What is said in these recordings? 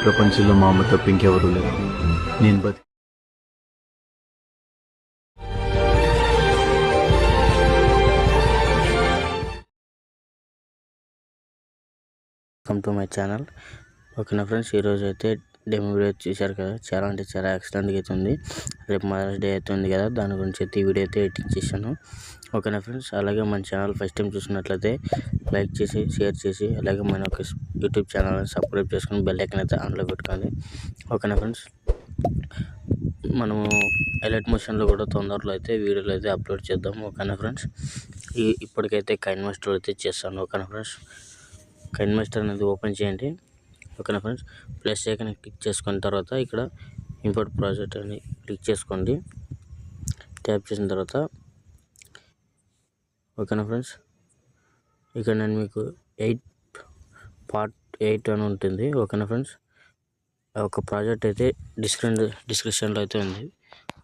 ప్రపంచంలో మా అమ్మ తప్ప ఇంకెవరూ లేరు. నేను వెల్కమ్ టు మై ఛానల్. ఓకేనా ఫ్రెండ్స్, ఈరోజు అయితే డెమో వీడియో చూశారు కదా, చాలా అంటే చాలా ఎక్సలెంట్గా అయితే ఉంది. రేపు మదర్స్ డే అయితే ఉంది కదా, దాని గురించి అయితే ఈ వీడియో అయితే ఎడిట్ చేశాను. ఓకేనా ఫ్రెండ్స్, అలాగే మన ఛానల్ ఫస్ట్ టైం చూసినట్లయితే లైక్ చేసి షేర్ చేసి, అలాగే మన యొక్క యూట్యూబ్ ఛానల్ని సబ్స్క్రైబ్ చేసుకుని బెల్ ఐకాన్ అయితే ఆన్లో పెట్టుకోండి. ఓకేనా ఫ్రెండ్స్, మనము ఎలైట్ మోషన్లో కూడా తొందరలో అయితే వీడియోలు అయితే అప్లోడ్ చేద్దాం. ఓకేనా ఫ్రెండ్స్, ఇప్పటికైతే కైన్ మాస్టర్ అయితే చేస్తాను. ఓకేనా ఫ్రెండ్స్, కైన్ మాస్టర్ అనేది ఓపెన్ చేయండి. ఓకేనా ఫ్రెండ్స్, ప్లస్ ఐకాన్ క్లిక్ చేసుకున్న తర్వాత ఇక్కడ ఇంపోర్ట్ ప్రాజెక్ట్ అని క్లిక్ చేసుకోండి. ట్యాప్ చేసిన తర్వాత ఓకేనా ఫ్రెండ్స్, ఇక్కడ నేను మీకు పార్ట్ 8 అని ఉంటుంది. ఓకేనా ఫ్రెండ్స్, ఒక ప్రాజెక్ట్ అయితే డిస్క్రిప్షన్లో అయితే ఉంది.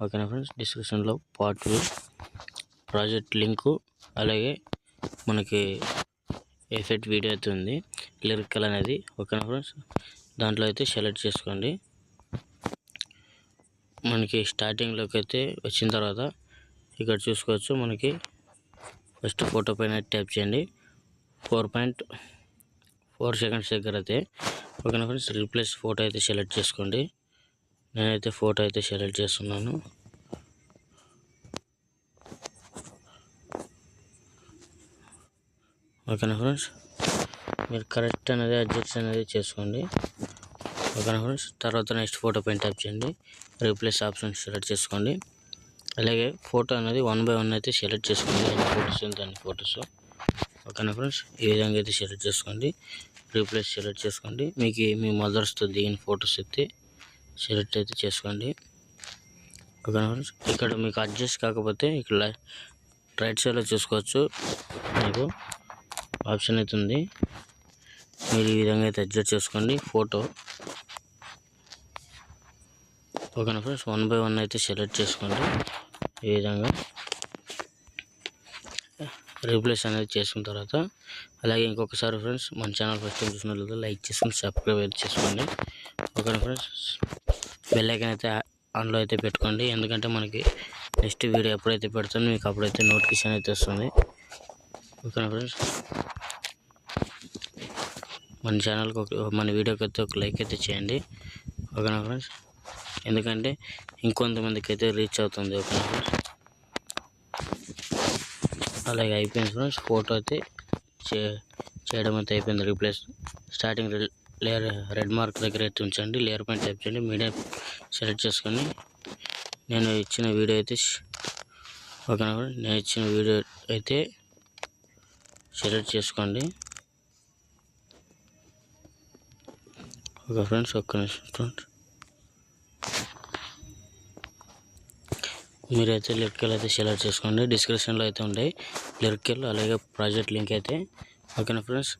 ఓకేనా ఫ్రెండ్స్, డిస్క్రిప్షన్లో పార్ట్ 2 ప్రాజెక్ట్ లింకు, అలాగే మనకి ఎఫెక్ట్ వీడియో అయితే ఉంది, లిరికల్ అనేది. ఓకేనా ఫ్రెండ్స్, దాంట్లో అయితే సెలెక్ట్ చేసుకోండి. మనకి స్టార్టింగ్లోకి అయితే వచ్చిన తర్వాత ఇక్కడ చూసుకోవచ్చు. మనకి ఫస్ట్ ఫోటో పైన ట్యాప్ చేయండి. 4.4 సెకండ్స్ దగ్గర అయితే. ఓకేనా ఫ్రెండ్స్, రీప్లేస్ ఫోటో అయితే సెలెక్ట్ చేసుకోండి. నేనైతే ఫోటో అయితే సెలెక్ట్ చేస్తున్నాను. ఓకేనా ఫ్రెండ్స్, మీరు కరెక్ట్ అనేది అడ్జస్ట్ అనేది చేసుకోండి. ఓకేనా ఫ్రెండ్స్, తర్వాత నెక్స్ట్ ఫోటో పైన ట్యాప్ చేయండి. రీప్లేస్ ఆప్షన్ సెలెక్ట్ చేసుకోండి. అలాగే ఫోటో అనేది 1 by 1 అయితే సెలెక్ట్ చేసుకోండి. అన్ని ఫొటోస్ అన్ని ఫొటోస్. ఓకేనా ఫ్రెండ్స్, ఈ విధంగా అయితే సెలెక్ట్ చేసుకోండి. రీప్లేస్ సెలెక్ట్ చేసుకోండి. మీకు మీ మదర్స్తో దిగిన ఫొటోస్ అయితే సెలెక్ట్ అయితే చేసుకోండి. ఓకేనా ఫ్రెండ్స్, ఇక్కడ మీకు అడ్జస్ట్ కాకపోతే ఇక్కడ రైట్ సైడ్లో చూసుకోవచ్చు, మీకు ఆప్షన్ అయితే ఉంది. మీరు ఈ విధంగా అయితే అడ్జస్ట్ చేసుకోండి ఫోటో. ఓకేనా ఫ్రెండ్స్, 1 by 1 అయితే సెలెక్ట్ చేసుకోండి. ఈ విధంగా రీప్లేస్ అనేది చేసుకున్న తర్వాత, అలాగే ఇంకొకసారి ఫ్రెండ్స్ మన ఛానల్ ఫస్ట్ టైం చూసినట్లయితే లైక్ చేసుకుని సబ్స్క్రైబ్ అయితే చేసుకోండి. ఓకేనా ఫ్రెండ్స్, బెల్ ఐకాన్ అయితే ఆన్లో అయితే పెట్టుకోండి, ఎందుకంటే మనకి నెక్స్ట్ వీడియో ఎప్పుడైతే పెడతానో మీకు అప్పుడైతే నోటిఫికేషన్ అయితే వస్తుంది. ఓకేనా ఫ్రెండ్స్, మన ఛానల్కి మన వీడియోకి అయితే ఒక లైక్ అయితే చేయండి. ఓకేనా ఫ్రెండ్స్, ఎందుకంటే ఇంకొంతమందికి అయితే రీచ్ అవుతుంది. ఓకేనా ఫ్రెండ్స్, అలాగే అయిపోయింది ఫ్రెండ్స్. ఫోటో అయితే చేయడం అయితే అయిపోయింది. Replace starting layer red mark దగ్గర అయితే ఉంచండి. లేయర్ పైన టైప్ చేయండి. మీడియం సెలెక్ట్ చేసుకొని నేను ఇచ్చిన వీడియో అయితే ఓకేనా ఫ్రెండ్స్, నేను ఇచ్చిన వీడియో అయితే సెలెక్ట్ చేసుకోండి. ఓకే ఫ్రెండ్స్, ఒక్క నిమిషం. మీరైతే లిరికల్ అయితే సెలెక్ట్ చేసుకోండి. డిస్క్రిప్షన్లో అయితే ఉంటాయి లిరికల్, అలాగే ప్రాజెక్ట్ లింక్ అయితే. ఓకేనా ఫ్రెండ్స్,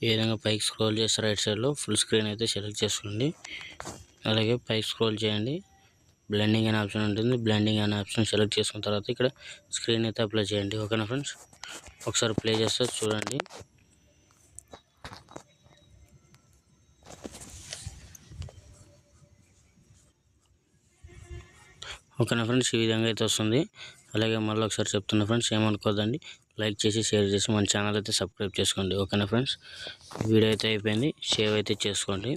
ఈ విధంగా పైకి స్క్రోల్ చేస్తే రైట్ సైడ్లో ఫుల్ స్క్రీన్ అయితే సెలెక్ట్ చేసుకోండి. అలాగే పైకి స్క్రోల్ చేయండి. బ్లెండింగ్ అనే ఆప్షన్ ఉంటుంది. బ్లెండింగ్ అనే ఆప్షన్ సెలెక్ట్ చేసుకున్న తర్వాత ఇక్కడ స్క్రీన్ అయితే అప్లై చేయండి. ఓకేనా ఫ్రెండ్స్, ఒకసారి ప్లే చేస్తే చూడండి. ఓకేనా ఫ్రెండ్స్, ఈ విధంగా అయితే వస్తుంది. అలాగే మళ్ళీ ఒకసారి చెప్తున్నా ఫ్రెండ్స్, ఏమనుకోదండి, లైక్ చేసి షేర్ చేసి మన ఛానల్ అయితే సబ్స్క్రైబ్ చేసుకోండి. ఓకేనా ఫ్రెండ్స్, వీడియో అయితే అయిపోయింది. సేవ్ అయితే చేసుకోండి.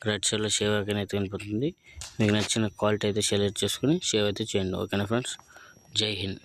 రైట్ సైడ్లో సేవ్ ఐకాన్ అయితే కనిపిస్తుంది. మీకు నచ్చిన క్వాలిటీ అయితే సెలెక్ట్ చేసుకుని సేవ్ అయితే చేయండి. ఓకేనా ఫ్రెండ్స్, జై హింద్.